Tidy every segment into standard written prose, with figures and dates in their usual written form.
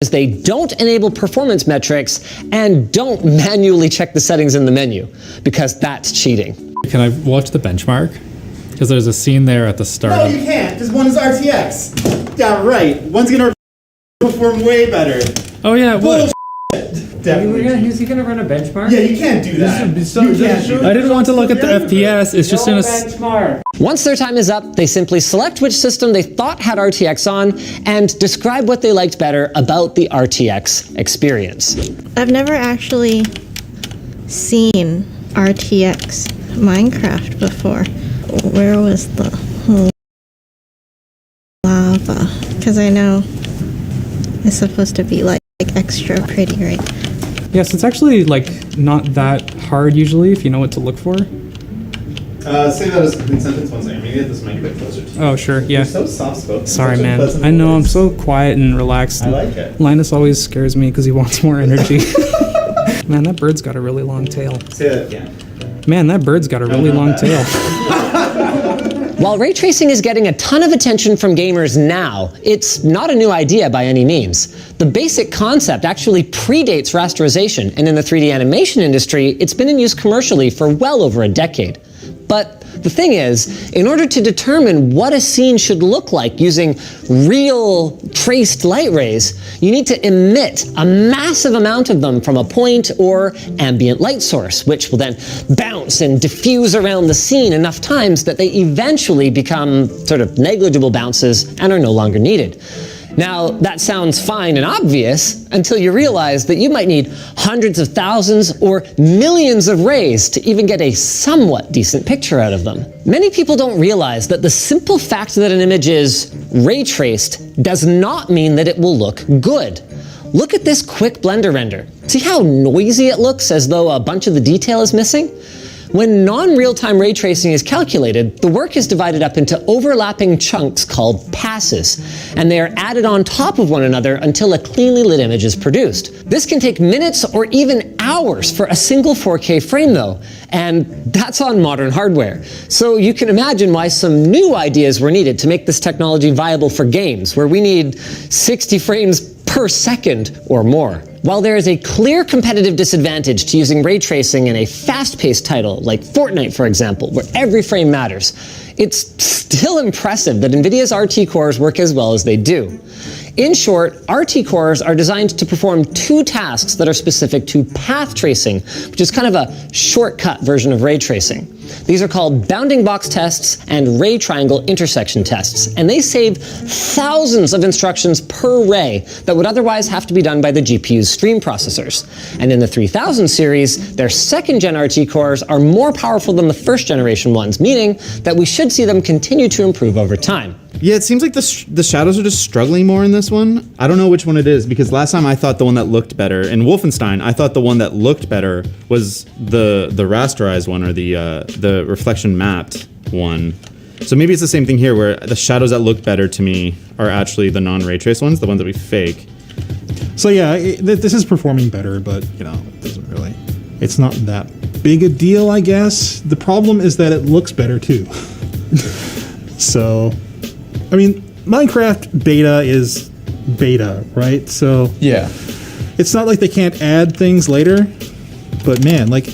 is they don't enable performance metrics and don't manually check the settings in the menu, because that's cheating. Can I watch the benchmark? Because there's a scene there at the start. No, you can't, because one is RTX. Yeah, right. One's gonna perform way better. Oh yeah, what? Definitely. Is he gonna run a benchmark? Yeah, you can't do that. I didn't want to look at the FPS. It's just gonna. Benchmark. Once their time is up, they simply select which system they thought had RTX on and describe what they liked better about the RTX experience. I've never actually seen RTX Minecraft before. Where was the lava? Because I know it's supposed to be like extra pretty, right? Yes, it's actually like not that hard usually if you know what to look for. Say that as a complete sentence one second. Maybe get this mic a bit closer to you. Oh sure, yeah. You're so soft-spoken. Sorry, man. I know, I'm so quiet and relaxed. I like it. Linus always scares me because he wants more energy. Man, that bird's got a really long tail. Say that again. Man, that bird's got a really long tail. While ray tracing is getting a ton of attention from gamers now, it's not a new idea by any means. The basic concept actually predates rasterization, and in the 3D animation industry, it's been in use commercially for well over a decade. But the thing is, in order to determine what a scene should look like using real traced light rays, you need to emit a massive amount of them from a point or ambient light source, which will then bounce and diffuse around the scene enough times that they eventually become sort of negligible bounces and are no longer needed. Now, that sounds fine and obvious until you realize that you might need hundreds of thousands or millions of rays to even get a somewhat decent picture out of them. Many people don't realize that the simple fact that an image is ray traced does not mean that it will look good. Look at this quick Blender render. See how noisy it looks, as though a bunch of the detail is missing? When non-real-time ray tracing is calculated, the work is divided up into overlapping chunks called passes, and they are added on top of one another until a cleanly lit image is produced. This can take minutes or even hours for a single 4K frame though, and that's on modern hardware. So you can imagine why some new ideas were needed to make this technology viable for games, where we need 60 frames per second or more. While there is a clear competitive disadvantage to using ray tracing in a fast-paced title like Fortnite, for example, where every frame matters, it's still impressive that NVIDIA's RT cores work as well as they do. In short, RT cores are designed to perform two tasks that are specific to path tracing, which is kind of a shortcut version of ray tracing. These are called bounding box tests and ray triangle intersection tests, and they save thousands of instructions per ray that would otherwise have to be done by the GPU's stream processors. And in the 3000 series, their second-gen RT cores are more powerful than the first-generation ones, meaning that we should see them continue to improve over time. Yeah, it seems like the shadows are just struggling more in this one. I don't know which one it is, because last time I thought the one that looked better, in Wolfenstein, I thought the one that looked better was the rasterized one, or the reflection mapped one. So maybe it's the same thing here, where the shadows that look better to me are actually the non-ray trace ones, the ones that we fake. So yeah, this is performing better, but you know, it doesn't really, it's not that big a deal, I guess. The problem is that it looks better too. So, I mean, Minecraft beta is beta, right? So yeah, it's not like they can't add things later, but man, like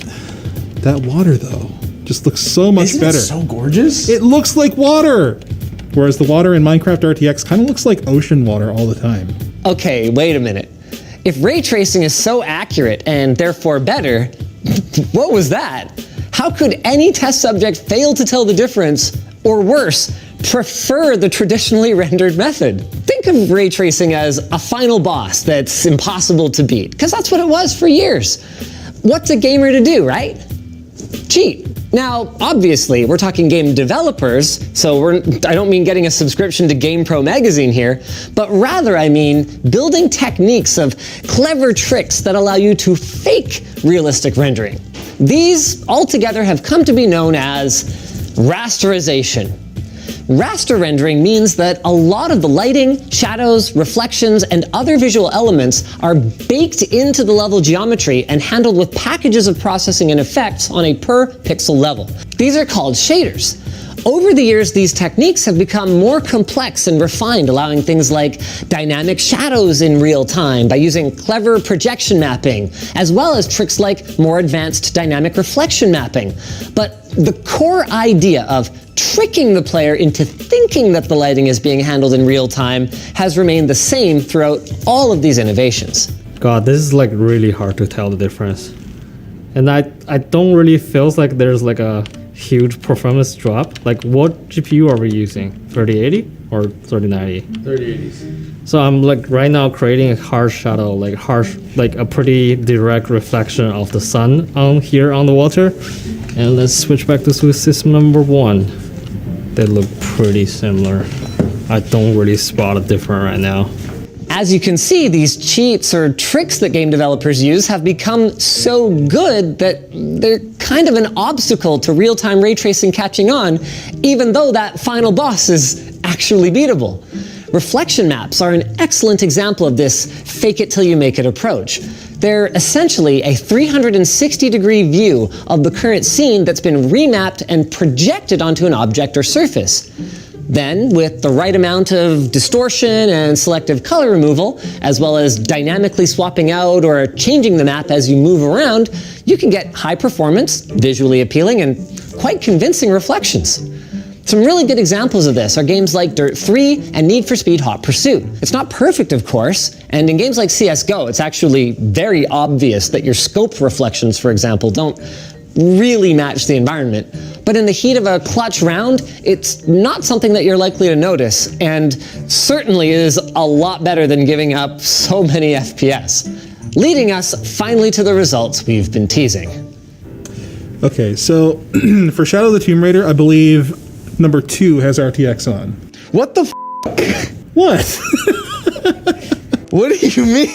that water though just looks so much better. Isn't it so gorgeous? It looks like water, whereas the water in Minecraft RTX kind of looks like ocean water all the time. Okay, wait a minute. If ray tracing is so accurate and therefore better, what was that? How could any test subject fail to tell the difference, or worse, prefer the traditionally rendered method? Think of ray tracing as a final boss that's impossible to beat, because that's what it was for years. What's a gamer to do, right? Cheat. Now, obviously, we're talking game developers, so I don't mean getting a subscription to GamePro magazine here, but rather I mean building techniques of clever tricks that allow you to fake realistic rendering. These altogether have come to be known as rasterization. Raster rendering means that a lot of the lighting, shadows, reflections, and other visual elements are baked into the level geometry and handled with packages of processing and effects on a per pixel level. These are called shaders. Over the years, these techniques have become more complex and refined, allowing things like dynamic shadows in real time by using clever projection mapping, as well as tricks like more advanced dynamic reflection mapping. But the core idea of tricking the player into thinking that the lighting is being handled in real time has remained the same throughout all of these innovations. God, this is like really hard to tell the difference. And I don't really feel like there's like a huge performance drop. Like, what GPU are we using? 3080 or 3090? 3080s. So I'm like right now creating a harsh shadow, like a pretty direct reflection of the sun on here on the water. And let's switch back to system number 1. They look pretty similar. I don't really spot a difference right now. As you can see, these cheats or tricks that game developers use have become so good that they're kind of an obstacle to real-time ray tracing catching on, even though that final boss is actually beatable. Reflection maps are an excellent example of this fake-it-till-you-make-it approach. They're essentially a 360-degree view of the current scene that's been remapped and projected onto an object or surface. Then, with the right amount of distortion and selective color removal, as well as dynamically swapping out or changing the map as you move around, you can get high performance, visually appealing, and quite convincing reflections. Some really good examples of this are games like Dirt 3 and Need for Speed Hot Pursuit. It's not perfect, of course, and in games like CSGO, it's actually very obvious that your scope reflections, for example, don't really match the environment. But in the heat of a clutch round, it's not something that you're likely to notice, and certainly is a lot better than giving up so many FPS. Leading us finally to the results we've been teasing. Okay, so for Shadow of the Tomb Raider, I believe number 2 has RTX on. What the What? What do you mean?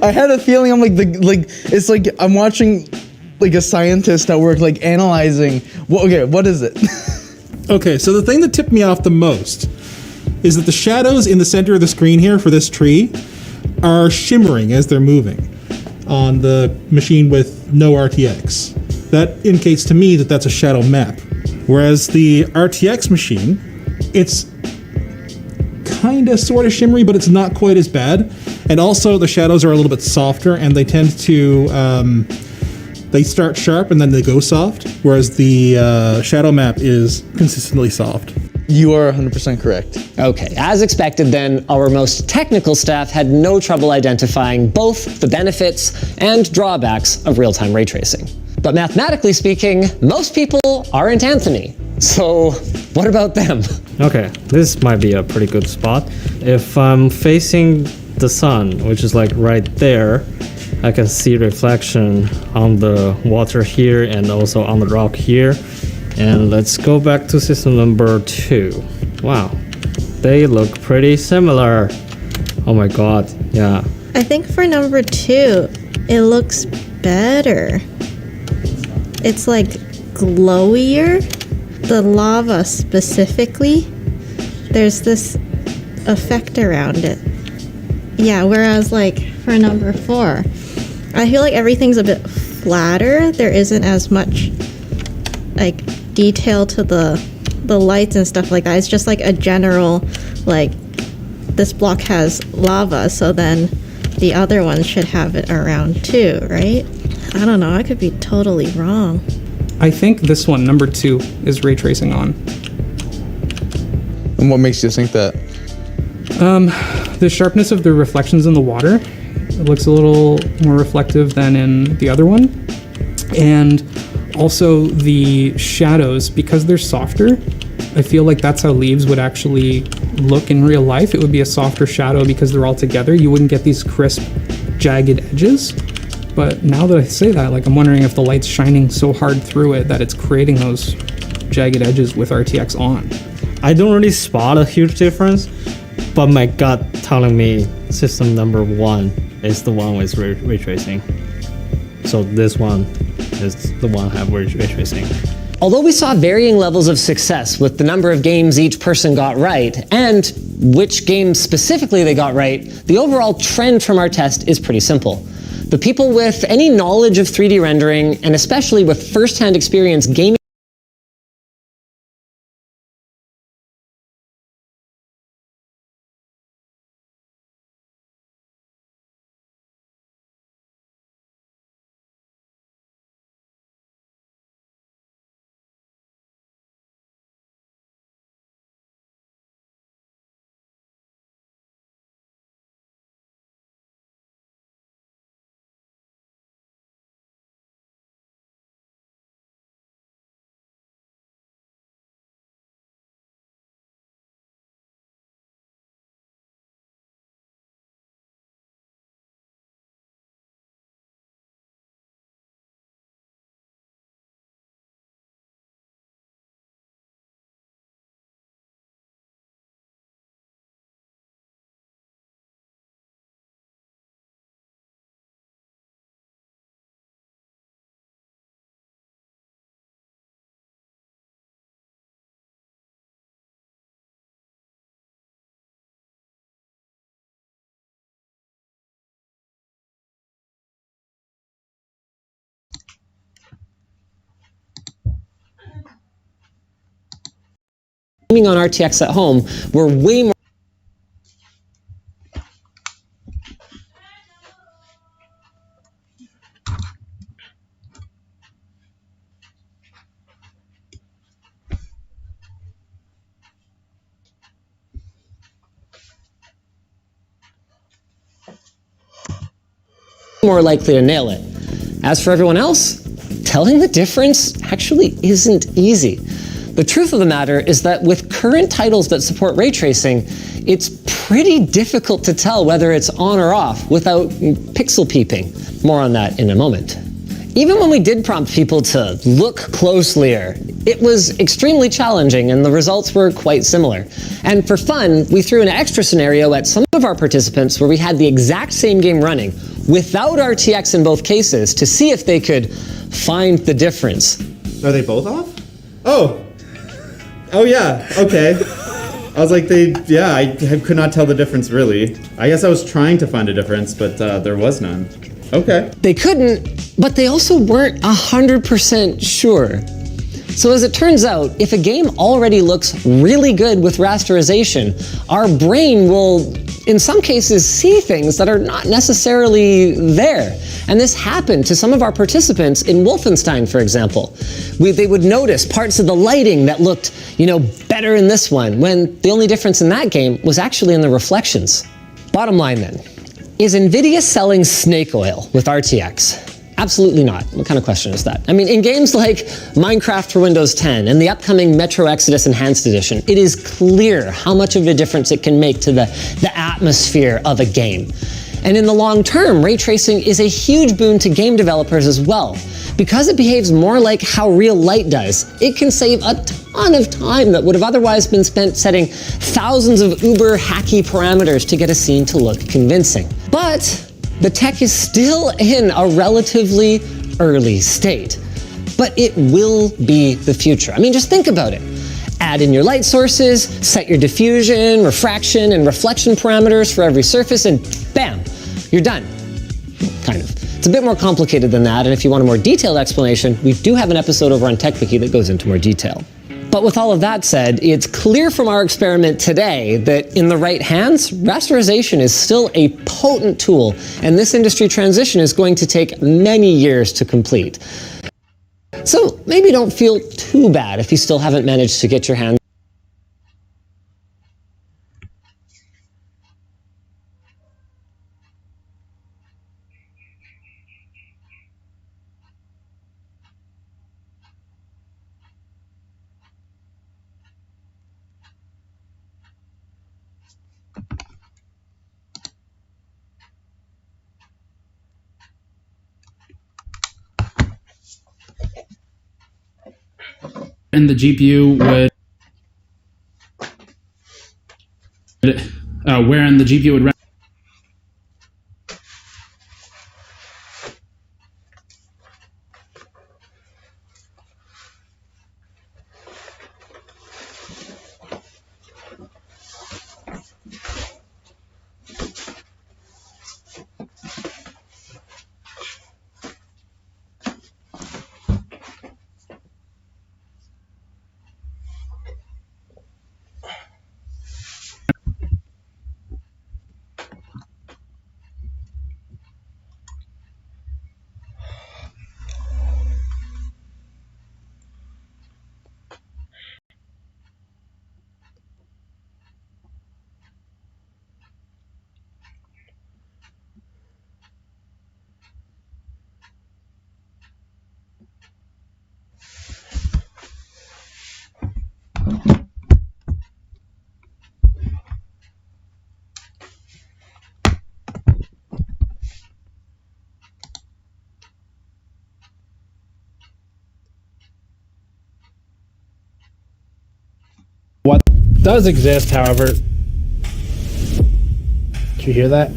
I had a feeling I'm it's like I'm watching like a scientist at work, like analyzing. What is it? Okay, so the thing that tipped me off the most is that the shadows in the center of the screen here for this tree are shimmering as they're moving on the machine with no RTX. That indicates to me that that's a shadow map. Whereas the RTX machine, it's kind of sort of shimmery, but it's not quite as bad. And also the shadows are a little bit softer, and they tend to they start sharp and then they go soft, whereas the shadow map is consistently soft. You are 100% correct. Okay, as expected then, our most technical staff had no trouble identifying both the benefits and drawbacks of real-time ray tracing. But mathematically speaking, most people aren't Anthony. So what about them? Okay, this might be a pretty good spot. If I'm facing the sun, which is like right there, I can see reflection on the water here and also on the rock here. And let's go back to system number 2. Wow, they look pretty similar. Oh my god, yeah. I think for number 2, it looks better. It's like glowier. The lava specifically, there's this effect around it. Yeah, whereas like for number 4, I feel like everything's a bit flatter. There isn't as much like detail to the lights and stuff like that. It's just like a general, like, this block has lava, so then the other one should have it around too, right? I don't know, I could be totally wrong. I think this one, number 2, is ray tracing on. And what makes you think that? The sharpness of the reflections in the water, it looks a little more reflective than in the other one. And also the shadows, because they're softer, I feel like that's how leaves would actually look in real life. It would be a softer shadow because they're all together. You wouldn't get these crisp, jagged edges. But now that I say that, like, I'm wondering if the light's shining so hard through it that it's creating those jagged edges with RTX on. I don't really spot a huge difference, but my gut telling me system number 1 is the one with ray tracing. So this one is the one I have ray tracing. Although we saw varying levels of success with the number of games each person got right, and which games specifically they got right, the overall trend from our test is pretty simple. The people with any knowledge of 3D rendering, and especially with first-hand experience gaming gaming on RTX at home were way more likely to nail it. As for everyone else, telling the difference actually isn't easy. The truth of the matter is that with current titles that support ray tracing, it's pretty difficult to tell whether it's on or off without pixel peeping. More on that in a moment. Even when we did prompt people to look closelier, it was extremely challenging and the results were quite similar. And for fun, we threw an extra scenario at some of our participants where we had the exact same game running without RTX in both cases to see if they could find the difference. Are they both off? Oh. Oh yeah, okay. I was like, I could not tell the difference really. I guess I was trying to find a difference, but there was none. Okay. They couldn't, but they also weren't 100% sure. So as it turns out, if a game already looks really good with rasterization, our brain will, in some cases, see things that are not necessarily there. And this happened to some of our participants in Wolfenstein, for example. They would notice parts of the lighting that looked, better in this one, when the only difference in that game was actually in the reflections. Bottom line then, is NVIDIA selling snake oil with RTX? Absolutely not. What kind of question is that? I mean, in games like Minecraft for Windows 10 and the upcoming Metro Exodus Enhanced Edition, it is clear how much of a difference it can make to the atmosphere of a game. And in the long term, ray tracing is a huge boon to game developers as well. Because it behaves more like how real light does, it can save a ton of time that would have otherwise been spent setting thousands of uber hacky parameters to get a scene to look convincing. But the tech is still in a relatively early state. But it will be the future. I mean, just think about it. Add in your light sources, set your diffusion, refraction, and reflection parameters for every surface, and bam, you're done. Kind of. It's a bit more complicated than that, and if you want a more detailed explanation, we do have an episode over on TechWiki that goes into more detail. But with all of that said, it's clear from our experiment today that in the right hands, rasterization is still a potent tool, and this industry transition is going to take many years to complete. So maybe don't feel too bad if you still haven't managed to get your hands and the GPU would wherein the GPU would What does exist, however, did you hear that?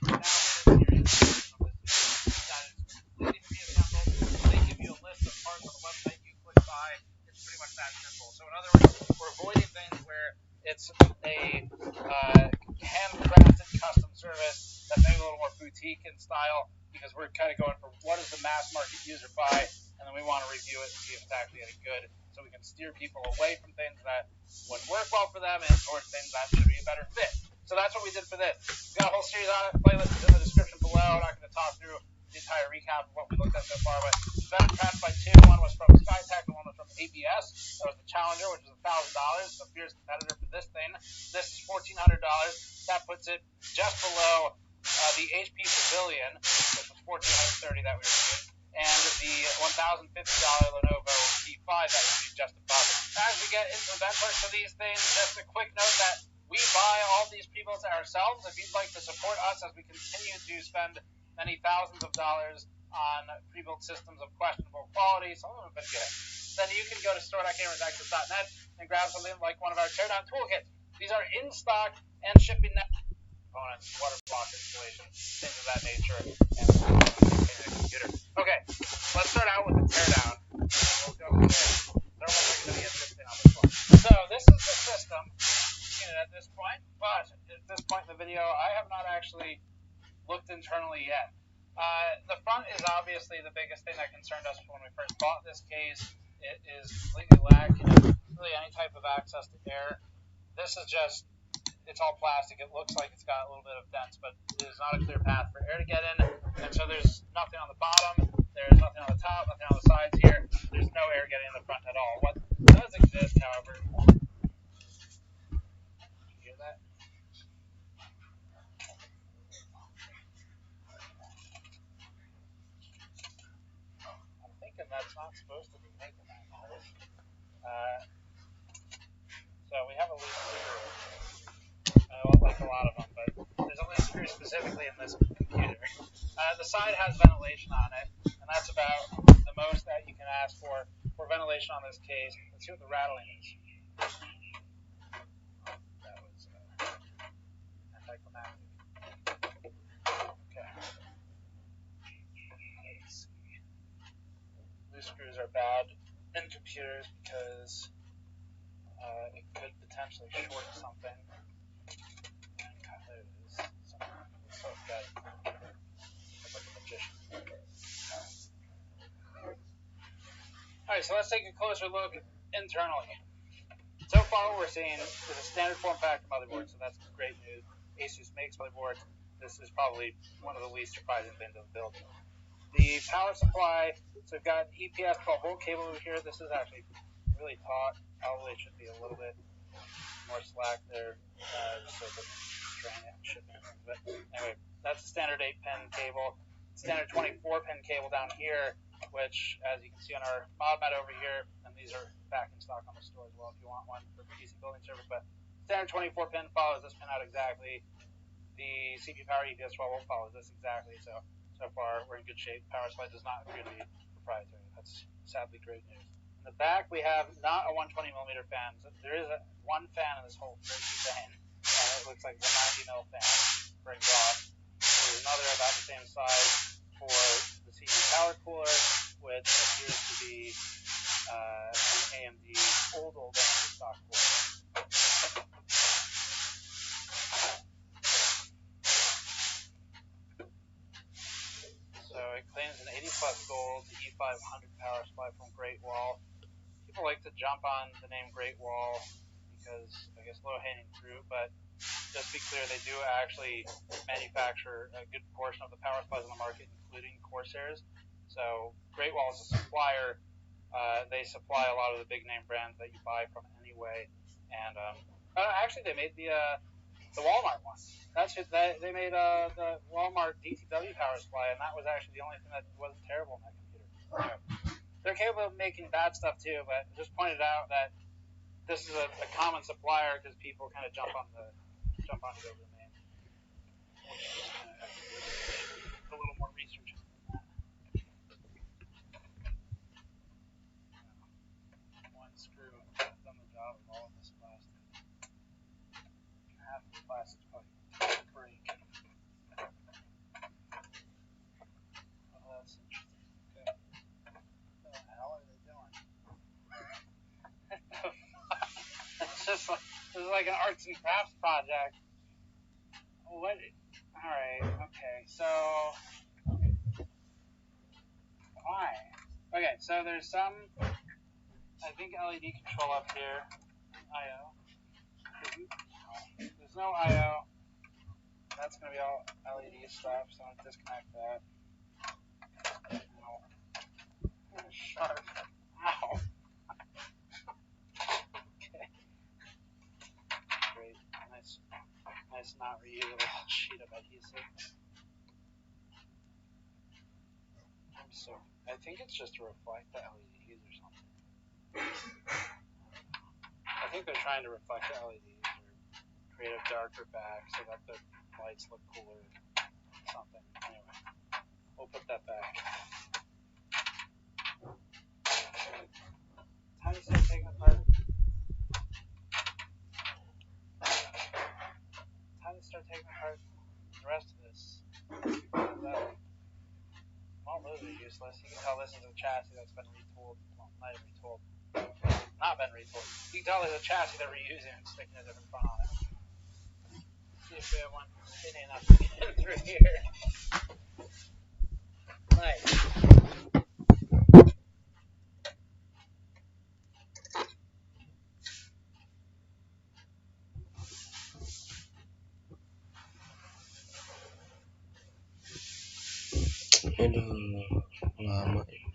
They give you a list of parts on the website. You click buy. It's pretty much that simple. So in other words, we're avoiding things where it's a handcrafted custom service that's maybe a little more boutique in style, because we're kind of going for what does the mass market user buy, and then we want to review it and see if it's actually any good, so we can steer people away from things that wouldn't work well for them and towards things that should be a better fit. So that's what we did for this. We got a whole series on it. Playlist is in the description below. I'm not going to talk through the entire recap of what we looked at so far, but it's been tracked by two. One was from Skytech and one was from ABS. That was the Challenger, which was $1,000, the fierce competitor for this thing. This is $1,400. That puts it just below the HP Pavilion, which was $1,430 that we reviewed, and the $1,050 Lenovo P5 that would be just above it. As we get into the benchmarks for these things, just a quick note that we buy all these pre-builds ourselves. If you'd like to support us as we continue to spend many thousands of dollars on pre-built systems of questionable quality, some of them have been good, then you can go to store.gamersaccess.net and grab something like one of our teardown toolkits. These are in stock and shipping now. Components, water block installation, things of that nature, and a computer. Okay, let's start out with the teardown. We'll go from there. They're almost like going to get this thing on this one. So this is the system at this point, but at this point in the video, I have not actually looked internally yet. The front is obviously the biggest thing that concerned us when we first bought this case. It is completely lacking really any type of access to air. This is just, it's all plastic. It looks like it's got a little bit of dents, but there's not a clear path for air to get in. And so there's nothing on the bottom, there's nothing on the top, nothing on the sides here. There's no air getting in the front at all. What does exist, however, you hear that? I'm thinking that's not supposed to be making that noise. So we have a loose screw. Like a lot of them, but there's a loose screw specifically in this computer. The side has ventilation on it, and that's about the most that you can ask for ventilation on this case. Let's see what the rattling is. That was anticlimactic. Okay. Let's see. Loose screws are bad in computers because it could potentially short something. Alright, so let's take a closer look internally. So far what we're seeing is a standard form factor motherboard, so that's great news. Asus makes motherboards. This is probably one of the least surprising things of the build. The power supply, so we've got EPS 12-volt cable over here. This is actually really taut. Probably should be a little bit more slack there, just so it doesn't drain it and shipping. But anyway, that's a standard 8-pin cable. Standard 24-pin cable down here, which, as you can see on our mod mat over here, and these are back in stock on the store as well if you want one for PC building service, but standard 24-pin follows this pin out exactly. The CPU power EPS 12-volt follows this exactly, so far we're in good shape. Power supply does not appear to be proprietary. That's sadly great news. In the back, we have not a 120mm fan. So there is one fan in this whole crazy thing, and it looks like it's a 90mm fan for exhaust. There's another about the same size for the CPU power cooler, which appears to be an AMD old AMD stock cooler. So it claims an 80+ gold E500 power supply from Great Wall. People like to jump on the name Great Wall because, I guess, low-hanging fruit, but just to be clear, they do actually manufacture a good portion of the power supplies on the market, including Corsairs. So Great Wall is a supplier. They supply a lot of the big-name brands that you buy from anyway. And actually, they made the Walmart one. They made the Walmart DTW power supply, and that was actually the only thing that wasn't terrible in that computer. Anyway, they're capable of making bad stuff too, but I just pointed out that this is a common supplier because people kind of jump on it over the name. A little more research on that. One screw has done the job of all of this plastic. Half of the plastic's probably break. This is like an arts and crafts project. What? All right. Okay. So why? Okay. So there's some, I think, LED control up here. I/O. There's no I/O. That's gonna be all LED stuff. So I'll disconnect that. Sharp. Ow. Okay. Great. Nice not reusable sheet of adhesive. I think it's just to reflect the LEDs or something. I think they're trying to reflect the LEDs or create a darker back so that the lights look cooler or something. Anyway, we'll put that back. Time to start taking apart. Time to start taking apart the rest of this. All those are useless. You can tell this is a chassis that's been retooled. Well, not even retooled. Not been retooled. You can tell there's a chassis that we're using and sticking a different front on it. See if we have one skinny enough to get through here. Nice. Aduh, lama ya.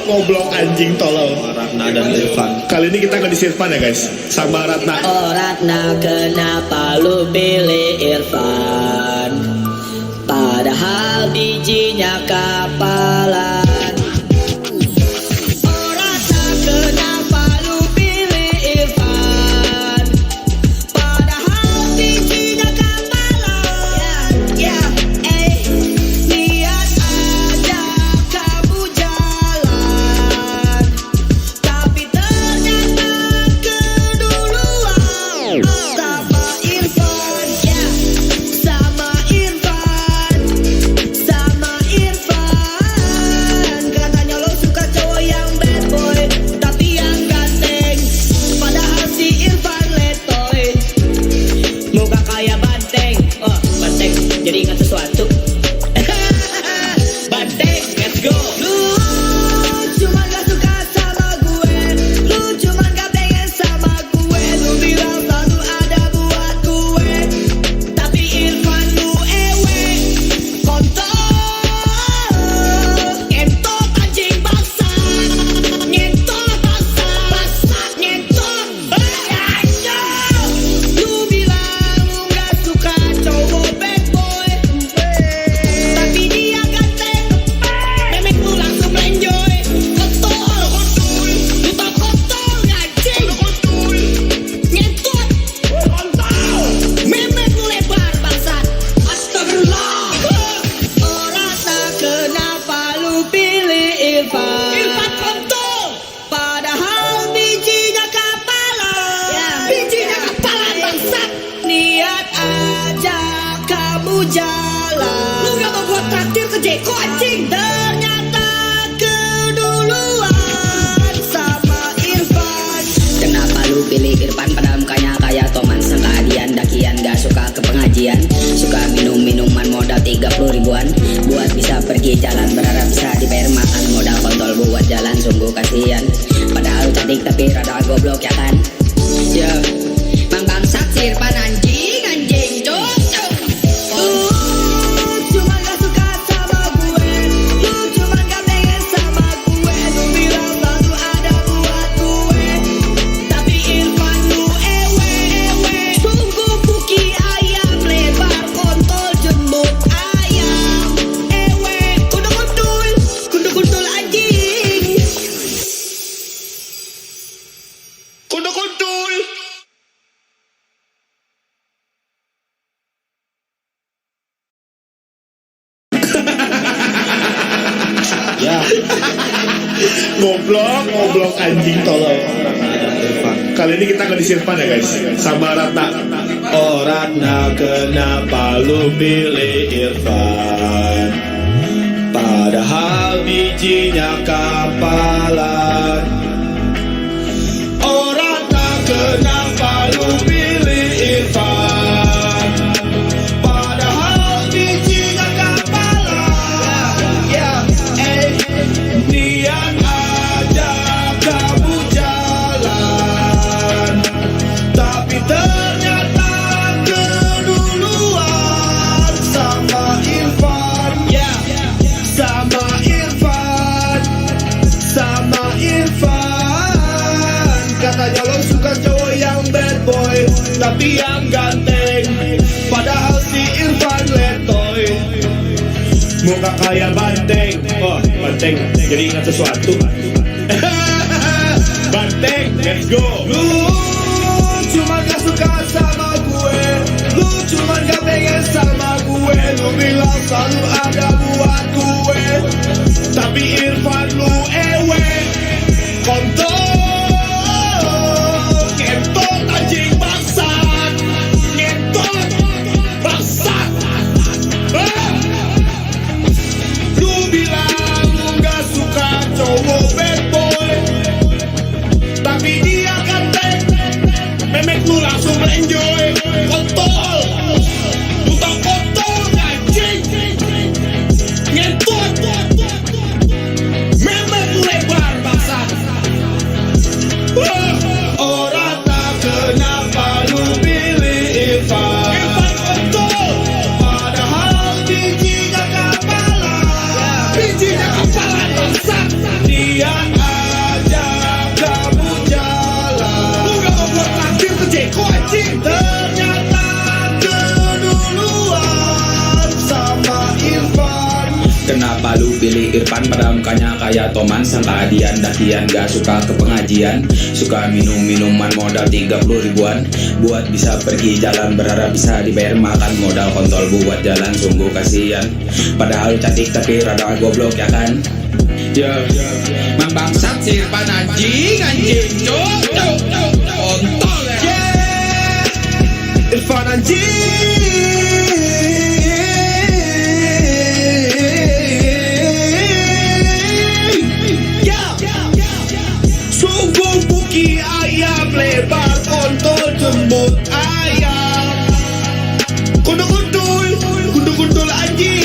Goblok anjing tolol. Ratna dan Irfan. Kali ini kita nggak di Irfan ya guys, sama Ratna. Oh Ratna, kenapa lu pilih Irfan? Padahal bijinya kapalan. Oh Ratna, kenapa lu pilih Irfan? Padahal bijinya kapalan. Lihat aja kamu jalan, tapi ternyata keduluan. Sama Irfan, sama Irfan, sama Irfan. Katanya lo suka cowok yang bad boy, tapi yang ganteng. Padahal si Irfan letoy, muka kayak banteng. Oh banteng, jadi ingat sesuatu. Banteng, let's go. Lu cuman gak suka sama gue, lu cuman gak pengen sama gue. Lu bilang selalu ada buat gue, tapi Irfan lu ewe, kontol, ngentot anjing bangsa, ngentot bangsa, ngentot. Lu bilang lu gak suka cowok bad boy, tapi dia ganteng, memek lu langsung enjoy. Kontol, lu tak kontol anjing, ngentot, memek lu lebar bangsa. Astagfirullah. Oh Ratna, kenapa lu pilih Irfan? Irfan kontol, padahal bijinya kapalan. Bijinya kapalan bangsat. Niat aja kamu jalan, lu gak mau gua traktir ke Jeko anjing. Ternyata keduluan sama Irfan. Kenapa lu pilih Irfan padahal mukanya kayak Toman sekalian? Dakian gak suka ke pengajian, suka minum minuman modal 30 ribuan. Buat bisa pergi jalan berharap bisa dibayar makan, modal kontol buat jalan sungguh kasihan. Padahal cantik tapi rada goblok ya kan. Ya mang bangsat si Irfan anjing cocok. Lu cuman gak suka sama gue, lu cuman gak pengen sama gue. Lu bilang selalu ada buat gue, tapi Irfan lu ewe, sungguh puki ayam lebar kontol jembut ayam. Ewe, kundul anjing. Kundul. Ya. Goblok anjing tolol. Ratna dan Irfan. Kali ini kita nggak di Irfan ya guys, sama Ratna. Oh Ratna, kenapa lu pilih Irfan? Padahal bijinya kapalan. Oh Ratna, kenapa lu pilih Irfan? Padahal bijinya kapalan. Niat aja kamu jalan, tapi ternyata keduluan sama Irfan. Sama Irfan, sama Irfan. Katanya lo suka cowok yang bad boy, tapi yang ganteng. Padahal si Irfan letoy, Muka kayak banteng. Oh banteng, jadi ingat sesuatu. Banteng, let's go. lu cuma gak suka sama gue, lu cuma gak pengen sama gue. Lu bilang selalu ada buat gue, tapi Irfan lu ewe, kontol, ngentot anjing bangsat, ngentot bangsat. Lu bilang lu gak suka cowok bad boy, tapi dia ganteng, memek lu langsung enjoy. Kontol, lu tak kontol anjing, ngentot. lu pilih Irfan pada mukanya kayak Toman. Sangka Adian dakian gak suka ke pengajian, suka minum minuman modal 30 ribuan. Buat bisa pergi jalan berharap bisa dibayar makan, modal kontol buat jalan sungguh kasihan. Padahal cantik tapi rada goblok ya kan. Mang bangsat si Irfan anjing kontol ya. Irfan anjing. Sungguh buki ayam lebar kontol jembut ayam. Kundul anjing.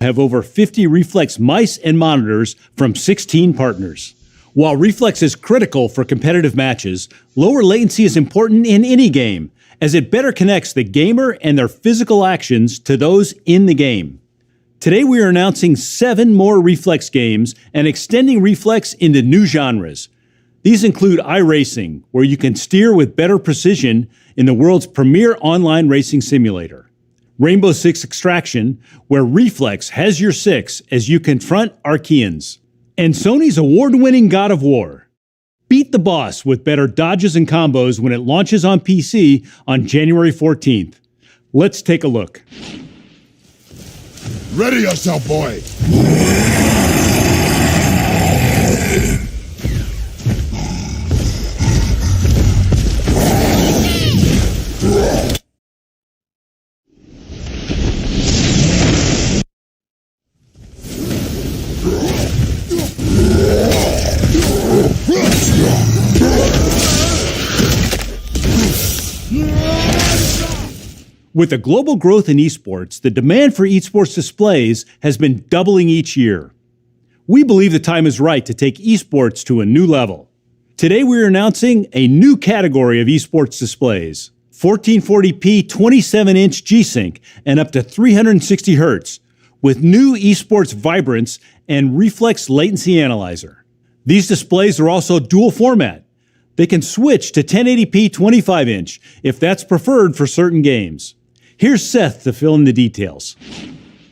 have over 50 Reflex mice and monitors from 16 partners. While Reflex is critical for competitive matches, lower latency is important in any game, as it better connects the gamer and their physical actions to those in the game. Today we are announcing 7 more Reflex games and extending Reflex into new genres. These include iRacing, where you can steer with better precision in the world's premier online racing simulator. Rainbow Six Extraction, where Reflex has your 6 as you confront Archeans. And Sony's award-winning God of War. Beat the boss with better dodges and combos when it launches on PC on January 14th. Let's take a look. Ready yourself, boy. With the global growth in esports, the demand for esports displays has been doubling each year. We believe the time is right to take esports to a new level. Today we are announcing a new category of esports displays: 1440p 27-inch G-Sync and up to 360 Hz, with new esports vibrance and reflex latency analyzer. These displays are also dual format. They can switch to 1080p 25-inch if that's preferred for certain games. Here's Seth to fill in the details.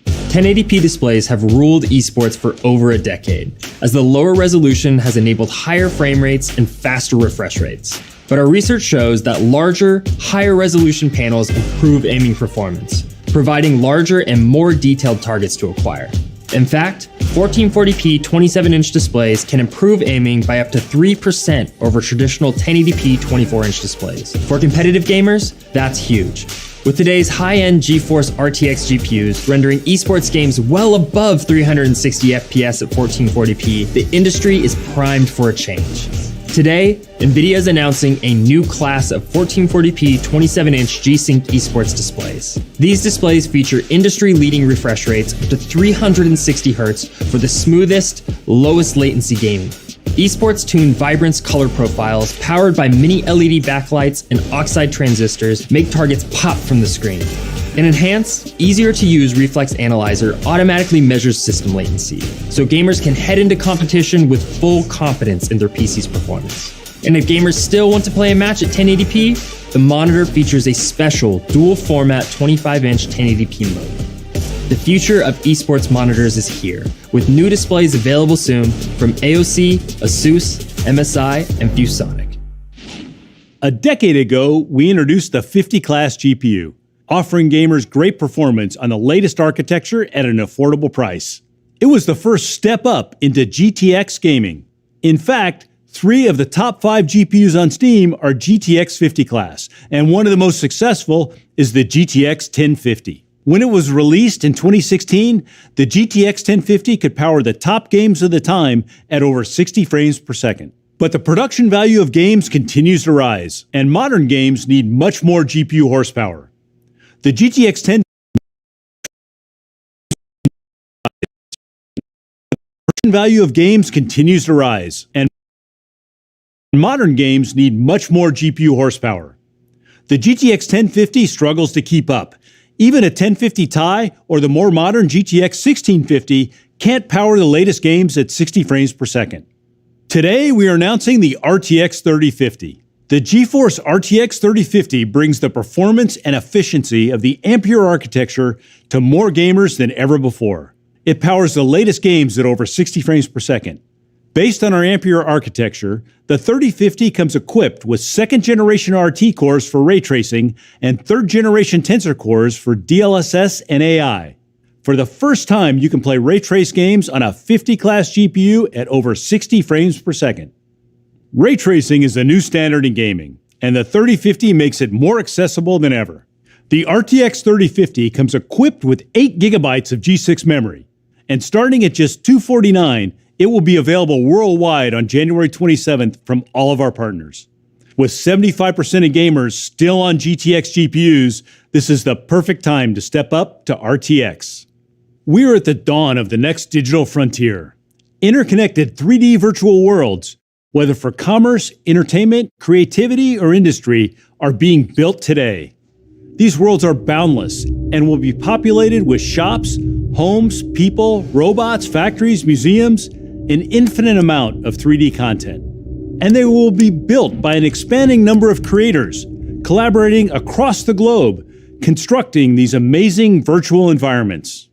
1080p displays have ruled esports for over a decade, as the lower resolution has enabled higher frame rates and faster refresh rates. But our research shows that larger, higher resolution panels improve aiming performance, providing larger and more detailed targets to acquire. In fact, 1440p 27-inch displays can improve aiming by up to 3% over traditional 1080p 24-inch displays. For competitive gamers, that's huge. With today's high-end GeForce RTX GPUs rendering esports games well above 360 FPS at 1440p, the industry is primed for a change. Today, NVIDIA is announcing a new class of 1440p 27-inch G-Sync esports displays. These displays feature industry-leading refresh rates up to 360 Hz for the smoothest, lowest latency gaming. Esports-tuned Vibrance color profiles powered by mini LED backlights and oxide transistors make targets pop from the screen. An enhanced, easier-to-use Reflex Analyzer automatically measures system latency, so gamers can head into competition with full confidence in their PC's performance. And if gamers still want to play a match at 1080p, the monitor features a special dual-format 25-inch 1080p mode. The future of esports monitors is here, with new displays available soon from AOC, Asus, MSI, and ViewSonic. A decade ago, we introduced the 50 class GPU, offering gamers great performance on the latest architecture at an affordable price. It was the first step up into GTX gaming. In fact, 3 of the top 5 GPUs on Steam are GTX 50 class, and one of the most successful is the GTX 1050. When it was released in 2016, the GTX 1050 could power the top games of the time at over 60 frames per second. But the production value of games continues to rise, and modern games need much more GPU horsepower. The GTX 10 value of games continues to rise, and modern games need much more GPU horsepower. The GTX 1050 struggles to keep up. Even a 1050 Ti or the more modern GTX 1650 can't power the latest games at 60 frames per second. Today, we are announcing the RTX 3050. The GeForce RTX 3050 brings the performance and efficiency of the Ampere architecture to more gamers than ever before. It powers the latest games at over 60 frames per second. Based on our Ampere architecture, the 3050 comes equipped with 2nd generation RT cores for ray tracing and 3rd generation Tensor cores for DLSS and AI. For the first time, you can play ray trace games on a 50 class GPU at over 60 frames per second. Ray tracing is a new standard in gaming, and the 3050 makes it more accessible than ever. The RTX 3050 comes equipped with 8 gigabytes of G6 memory, and starting at just $249, it will be available worldwide on January 27th from all of our partners. With 75% of gamers still on GTX GPUs, this is the perfect time to step up to RTX. We are at the dawn of the next digital frontier. Interconnected 3D virtual worlds, whether for commerce, entertainment, creativity, or industry, are being built today. These worlds are boundless and will be populated with shops, homes, people, robots, factories, museums, an infinite amount of 3D content. And they will be built by an expanding number of creators, collaborating across the globe, constructing these amazing virtual environments.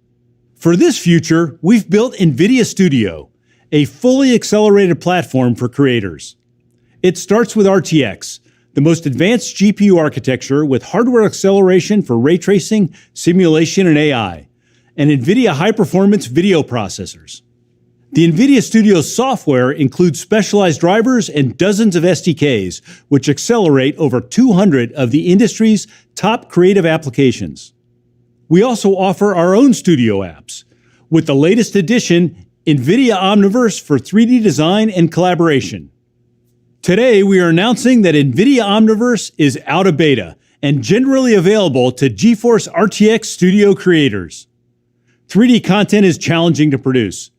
For this future, we've built NVIDIA Studio, a fully accelerated platform for creators. It starts with RTX, the most advanced GPU architecture with hardware acceleration for ray tracing, simulation, and AI, and NVIDIA high-performance video processors. The NVIDIA Studio software includes specialized drivers and dozens of SDKs, which accelerate over 200 of the industry's top creative applications. We also offer our own studio apps, with the latest edition, NVIDIA Omniverse for 3D design and collaboration. Today, we are announcing that NVIDIA Omniverse is out of beta and generally available to GeForce RTX Studio creators. 3D content is challenging to produce.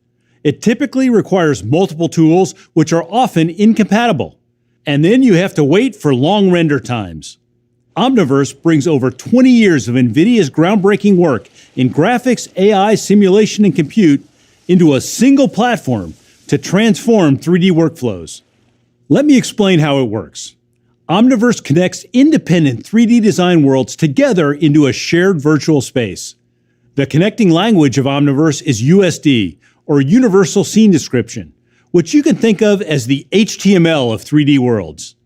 It typically requires multiple tools, which are often incompatible, and then you have to wait for long render times. Omniverse brings over 20 years of NVIDIA's groundbreaking work in graphics, AI, simulation, and compute into a single platform to transform 3D workflows. Let me explain how it works. Omniverse connects independent 3D design worlds together into a shared virtual space. The connecting language of Omniverse is USD, or Universal Scene Description, which you can think of as the HTML of 3D worlds.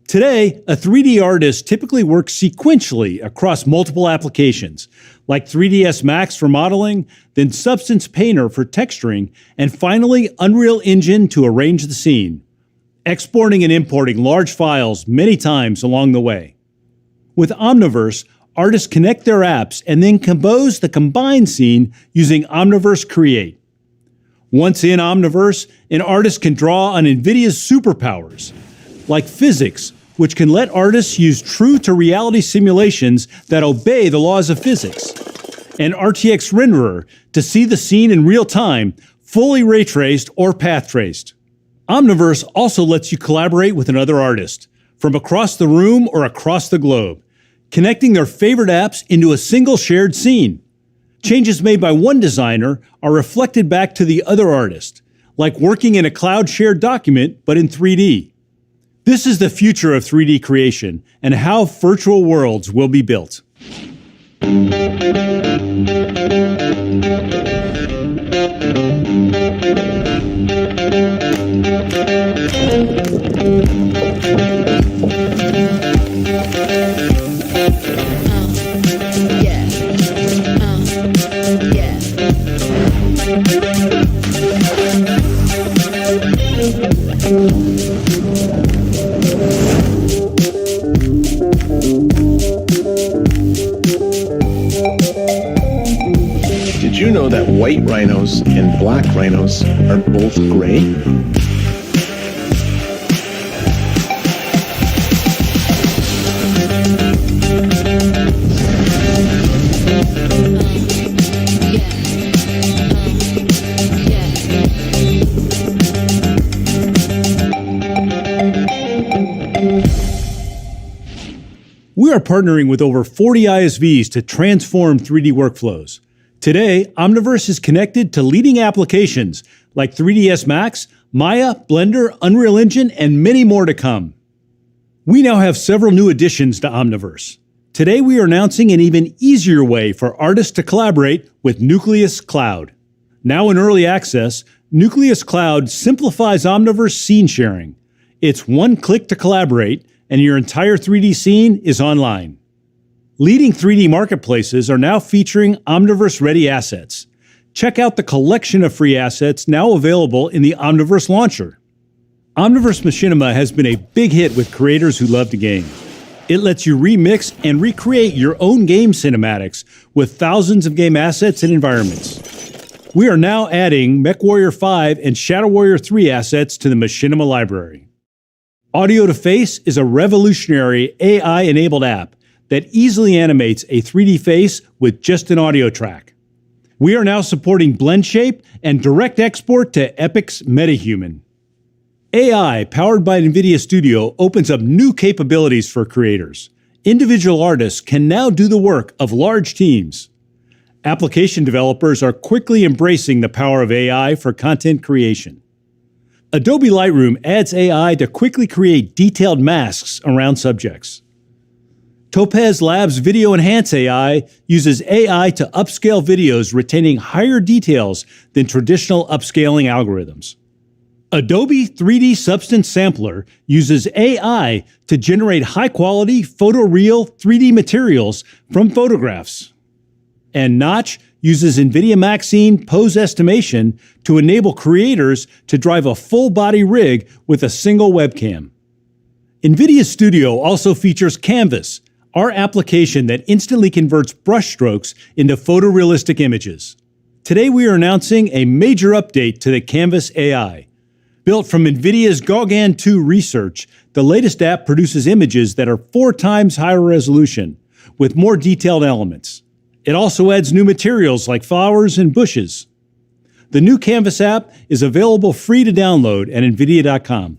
Today, a 3D artist typically works sequentially across multiple applications, like 3ds Max for modeling, then Substance Painter for texturing, and finally Unreal Engine to arrange the scene, exporting and importing large files many times along the way. With Omniverse, artists connect their apps and then compose the combined scene using Omniverse Create. Once in Omniverse, an artist can draw on NVIDIA's superpowers, like physics, which can let artists use true-to-reality simulations that obey the laws of physics, and RTX Renderer to see the scene in real time, fully ray-traced or path-traced. Omniverse also lets you collaborate with another artist, from across the room or across the globe, connecting their favorite apps into a single shared scene. Changes made by one designer are reflected back to the other artist, like working in a cloud-shared document, but in 3D. This is the future of 3D creation and how virtual worlds will be built. Did you know that white rhinos and black rhinos are both gray? We are partnering with over 40 ISVs to transform 3D workflows. Today, Omniverse is connected to leading applications like 3ds Max, Maya, Blender, Unreal Engine, and many more to come. We now have several new additions to Omniverse. Today, we are announcing an even easier way for artists to collaborate with Nucleus Cloud. Now in early access, Nucleus Cloud simplifies Omniverse scene sharing. It's one click to collaborate, and your entire 3D scene is online. Leading 3D marketplaces are now featuring Omniverse-ready assets. Check out the collection of free assets now available in the Omniverse launcher. Omniverse Machinima has been a big hit with creators who love to game. It lets you remix and recreate your own game cinematics with thousands of game assets and environments. We are now adding MechWarrior 5 and Shadow Warrior 3 assets to the Machinima library. Audio to Face is a revolutionary AI-enabled app that easily animates a 3D face with just an audio track. We are now supporting blend shape and direct export to Epic's MetaHuman. AI powered by NVIDIA Studio opens up new capabilities for creators. Individual artists can now do the work of large teams. Application developers are quickly embracing the power of AI for content creation. Adobe Lightroom adds AI to quickly create detailed masks around subjects. Topaz Labs Video Enhance AI uses AI to upscale videos retaining higher details than traditional upscaling algorithms. Adobe 3D Substance Sampler uses AI to generate high-quality photoreal 3D materials from photographs. And Notch uses NVIDIA Maxine pose estimation to enable creators to drive a full-body rig with a single webcam. NVIDIA Studio also features Canvas, our application that instantly converts brushstrokes into photorealistic images. Today we are announcing a major update to the Canvas AI. Built from NVIDIA's Gauguin 2 research, the latest app produces images that are 4 times higher resolution, with more detailed elements. It also adds new materials like flowers and bushes. The new Canvas app is available free to download at NVIDIA.com.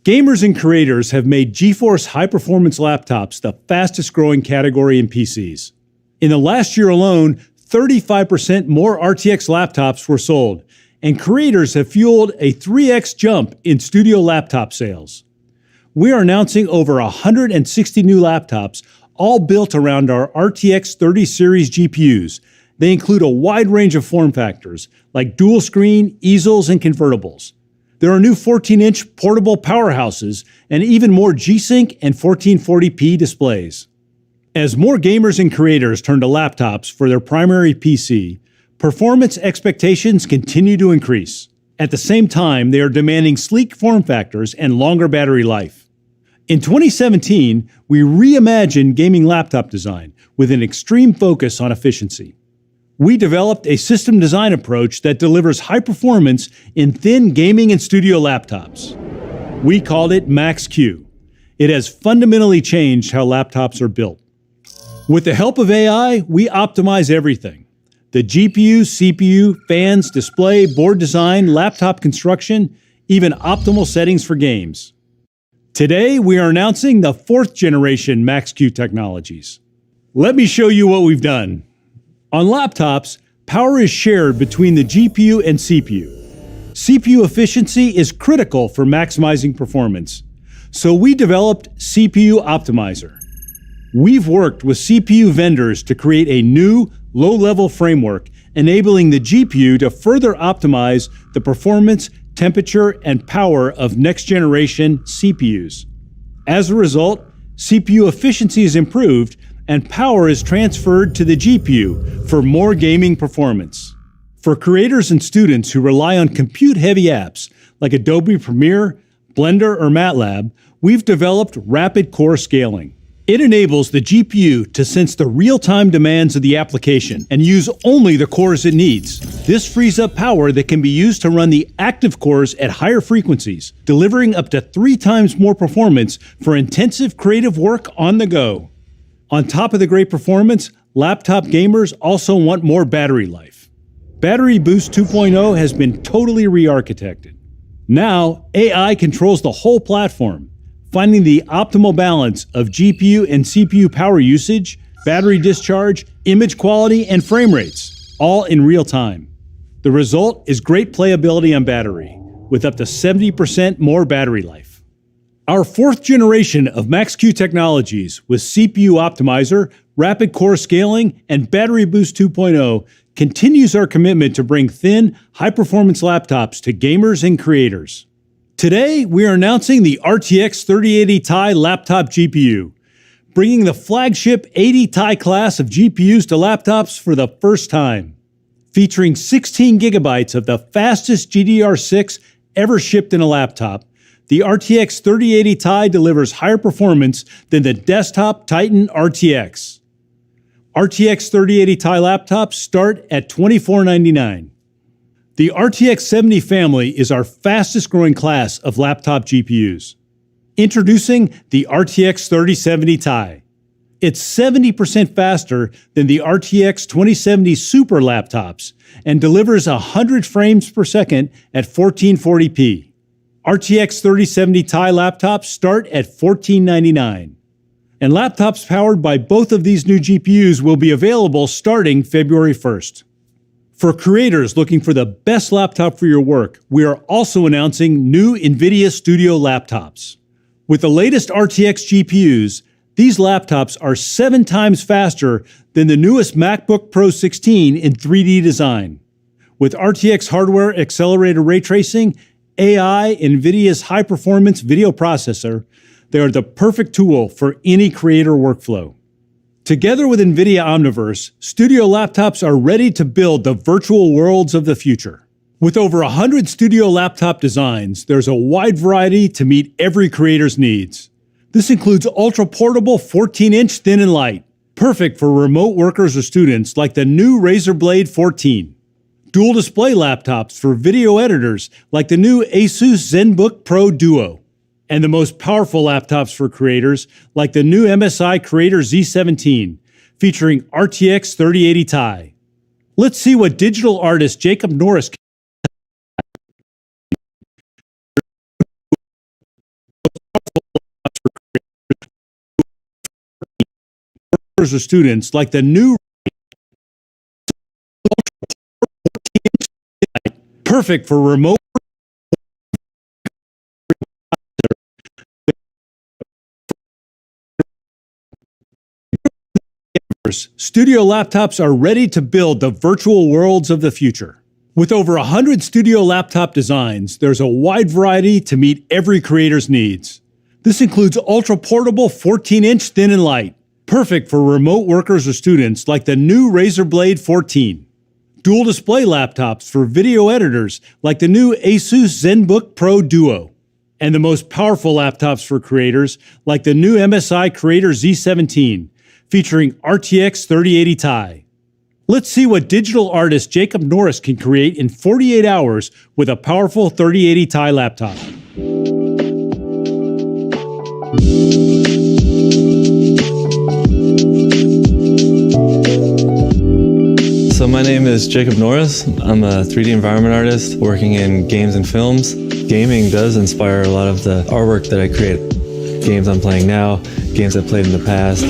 Gamers and creators have made GeForce high-performance laptops the fastest-growing category in PCs. In the last year alone, 35% more RTX laptops were sold, and creators have fueled a 3x jump in studio laptop sales. We are announcing over 160 new laptops, all built around our RTX 30 series GPUs. They include a wide range of form factors, like dual-screen, easels, and convertibles. There are new 14-inch portable powerhouses and even more G-Sync and 1440p displays. As more gamers and creators turn to laptops for their primary PC, performance expectations continue to increase. At the same time, they are demanding sleek form factors and longer battery life. In 2017, we reimagined gaming laptop design with an extreme focus on efficiency. We developed a system design approach that delivers high performance in thin gaming and studio laptops. We called it Max-Q. It has fundamentally changed how laptops are built. With the help of AI, we optimize everything: the GPU, CPU, fans, display, board design, laptop construction, even optimal settings for games. Today, we are announcing the 4th generation Max-Q technologies. Let me show you what we've done. On laptops, power is shared between the GPU and CPU. CPU efficiency is critical for maximizing performance, so we developed CPU Optimizer. We've worked with CPU vendors to create a new, low-level framework, enabling the GPU to further optimize the performance, temperature, and power of next-generation CPUs. As a result, CPU efficiency is improved and power is transferred to the GPU for more gaming performance. For creators and students who rely on compute-heavy apps like Adobe Premiere, Blender, or MATLAB, we've developed rapid core scaling. It enables the GPU to sense the real-time demands of the application and use only the cores it needs. This frees up power that can be used to run the active cores at higher frequencies, delivering up to 3 times more performance for intensive creative work on the go. On top of the great performance, laptop gamers also want more battery life. Battery Boost 2.0 has been totally re-architected. Now, AI controls the whole platform, finding the optimal balance of GPU and CPU power usage, battery discharge, image quality, and frame rates, all in real time. The result is great playability on battery, with up to 70% more battery life. Our 4th generation of Max-Q technologies with CPU Optimizer, rapid core scaling, and Battery Boost 2.0 continues our commitment to bring thin, high-performance laptops to gamers and creators. Today, we are announcing the RTX 3080 Ti laptop GPU, bringing the flagship 80 Ti class of GPUs to laptops for the first time. Featuring 16 gigabytes of the fastest GDDR6 ever shipped in a laptop, the RTX 3080 Ti delivers higher performance than the desktop Titan RTX. RTX 3080 Ti laptops start at $2499. The RTX 70 family is our fastest growing class of laptop GPUs. Introducing the RTX 3070 Ti. It's 70% faster than the RTX 2070 Super laptops and delivers 100 frames per second at 1440p. RTX 3070 Ti laptops start at $1499. And laptops powered by both of these new GPUs will be available starting February 1st. For creators looking for the best laptop for your work, we are also announcing new NVIDIA Studio laptops. With the latest RTX GPUs, these laptops are 7 times faster than the newest MacBook Pro 16 in 3D design. With RTX hardware accelerated ray tracing, AI, and NVIDIA's high-performance video processor, they are the perfect tool for any creator workflow. Together with NVIDIA Omniverse, Studio laptops are ready to build the virtual worlds of the future. With over 100 Studio laptop designs, there's a wide variety to meet every creator's needs. This includes ultra-portable 14-inch thin and light, perfect for remote workers or students like the new Razer Blade 14. Dual display laptops for video editors like the new Asus ZenBook Pro Duo. And the most powerful laptops for creators like the new MSI Creator Z17, featuring RTX 3080 Ti. Let's see what digital artist Jacob Norris or students like the new perfect for remote Studio laptops are ready to build the virtual worlds of the future. With over 100 Studio laptop designs, there's a wide variety to meet every creator's needs. This includes ultra-portable 14-inch thin and light, perfect for remote workers or students like the new Razer Blade 14. Dual display laptops for video editors like the new Asus ZenBook Pro Duo. And the most powerful laptops for creators like the new MSI Creator Z17, featuring RTX 3080 Ti. Let's see what digital artist Jacob Norris can create in 48 hours with a powerful 3080 Ti laptop. So my name is Jacob Norris. I'm a 3D environment artist working in games and films. Gaming does inspire a lot of the artwork that I create. Games I'm playing now, games I've played in the past.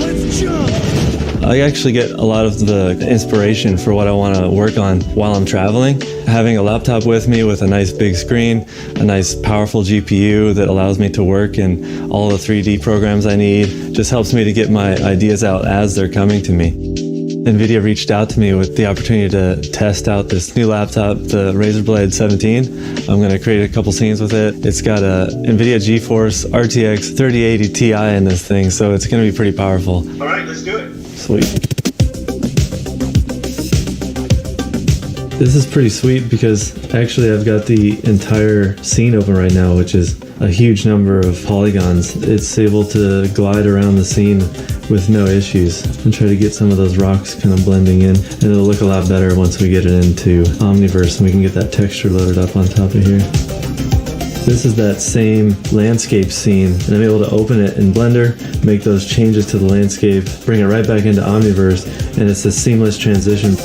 I actually get a lot of the inspiration for what I want to work on while I'm traveling. Having a laptop with me with a nice big screen, a nice powerful GPU that allows me to work in all the 3D programs I need, just helps me to get my ideas out as they're coming to me. NVIDIA reached out to me with the opportunity to test out this new laptop, the Razer Blade 17. I'm going to create a couple scenes with it. It's got a NVIDIA GeForce RTX 3080 Ti in this thing, so it's going to be pretty powerful. All right, let's do it. Sweet. This is pretty sweet because actually I've got the entire scene open right now, which is a huge number of polygons. It's able to glide around the scene with no issues and try to get some of those rocks kind of blending in, and it'll look a lot better once we get it into Omniverse and we can get that texture loaded up on top of here. This is that same landscape scene, and I'm able to open it in Blender, make those changes to the landscape, bring it right back into Omniverse, and it's a seamless transition.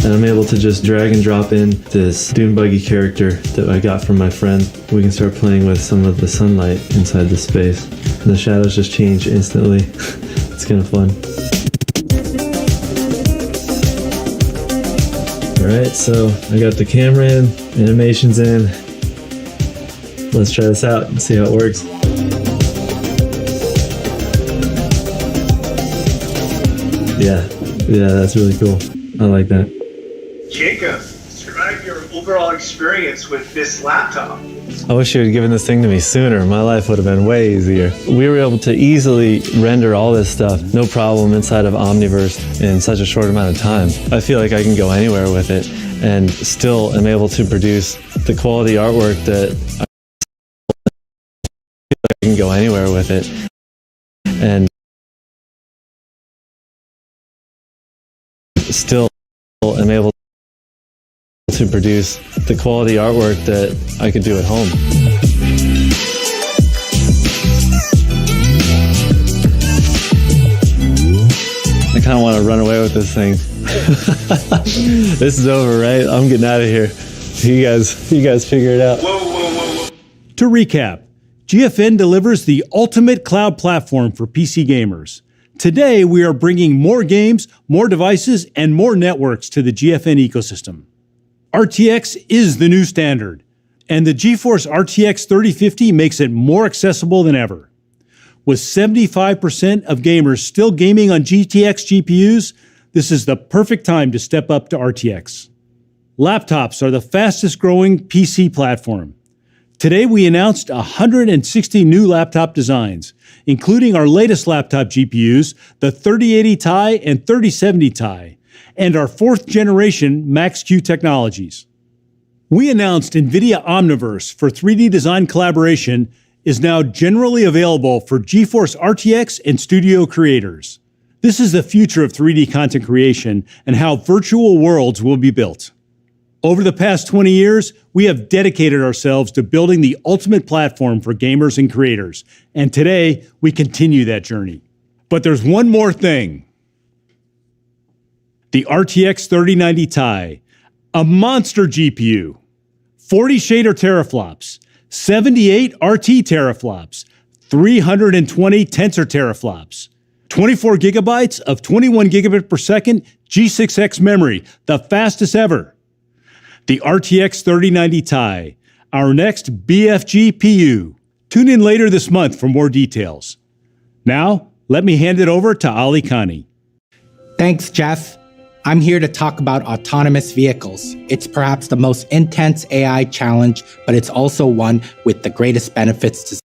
And I'm able to just drag and drop in this dune buggy character that I got from my friend. We can start playing with some of the sunlight inside the space. And the shadows just change instantly. It's kind of fun. Alright, so I got the camera in, animations in. Let's try this out and see how it works. Yeah, that's really cool. I like that. Jacob, describe your overall experience with this laptop. I wish you had given this thing to me sooner. My life would have been way easier. We were able to easily render all this stuff, no problem, inside of Omniverse in such a short amount of time. I feel like I can go anywhere with it and still am able to produce the quality artwork that I can go anywhere with it. And still am able to produce the quality artwork that I could do at home. I kind of want to run away with this thing. This is over, right? I'm getting out of here. You guys figure it out. To recap, GFN delivers the ultimate cloud platform for PC gamers. Today, we are bringing more games, more devices, and more networks to the GFN ecosystem. RTX is the new standard, and the GeForce RTX 3050 makes it more accessible than ever. With 75% of gamers still gaming on GTX GPUs, this is the perfect time to step up to RTX. Laptops are the fastest growing PC platform. Today we announced 160 new laptop designs, including our latest laptop GPUs, the 3080 Ti and 3070 Ti, and our 4th generation Max-Q technologies. We announced NVIDIA Omniverse for 3D design collaboration is now generally available for GeForce RTX and Studio creators. This is the future of 3D content creation and how virtual worlds will be built. Over the past 20 years, we have dedicated ourselves to building the ultimate platform for gamers and creators, and today we continue that journey. But there's one more thing. The RTX 3090 Ti, a monster GPU, 40 shader teraflops, 78 RT teraflops, 320 tensor teraflops, 24 gigabytes of 21 gigabit per second G6X memory, the fastest ever. The RTX 3090 Ti, our next BFG PU. Tune in later this month for more details. Now, let me hand it over to Ali Khani. Thanks, Jeff. I'm here to talk about autonomous vehicles. It's perhaps the most intense AI challenge, but it's also one with the greatest benefits to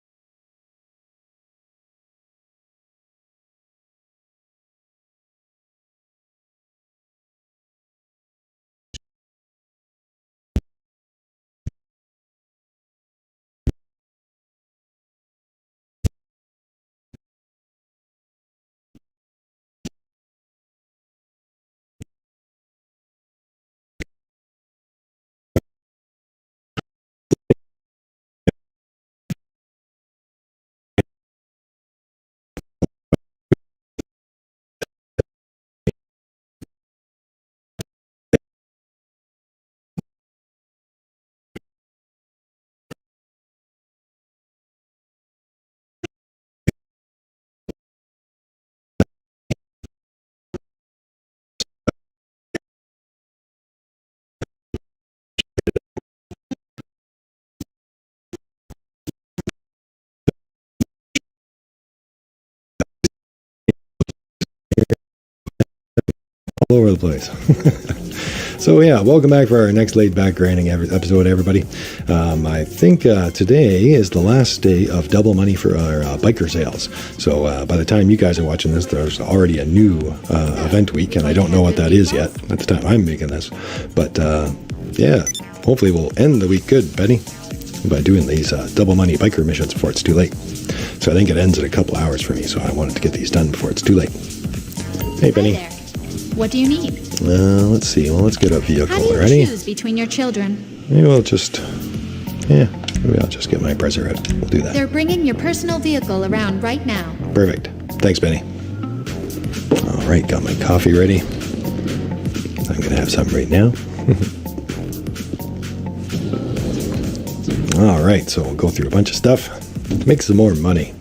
all over the place. So yeah, welcome back for our next laid back grinding episode, everybody. I think today is the last day of double money for our biker sales. So by the time you guys are watching this, there's already a new event week, and I don't know what that is yet at the time I'm making this. But yeah, hopefully we'll end the week good, Betty, by doing these double money biker missions before it's too late. So I think it ends in a couple hours for me, so I wanted to get these done before it's too late. Hey, Benny. What do you need? Let's see. Well, let's get a vehicle. How do you Ready? choose between your children? Maybe I'll just get my Brezza out. We'll do that. They're bringing your personal vehicle around right now. Perfect. Thanks, Benny. All right, got my coffee ready. I'm gonna have some right now. All right, so we'll go through a bunch of stuff to make some more money.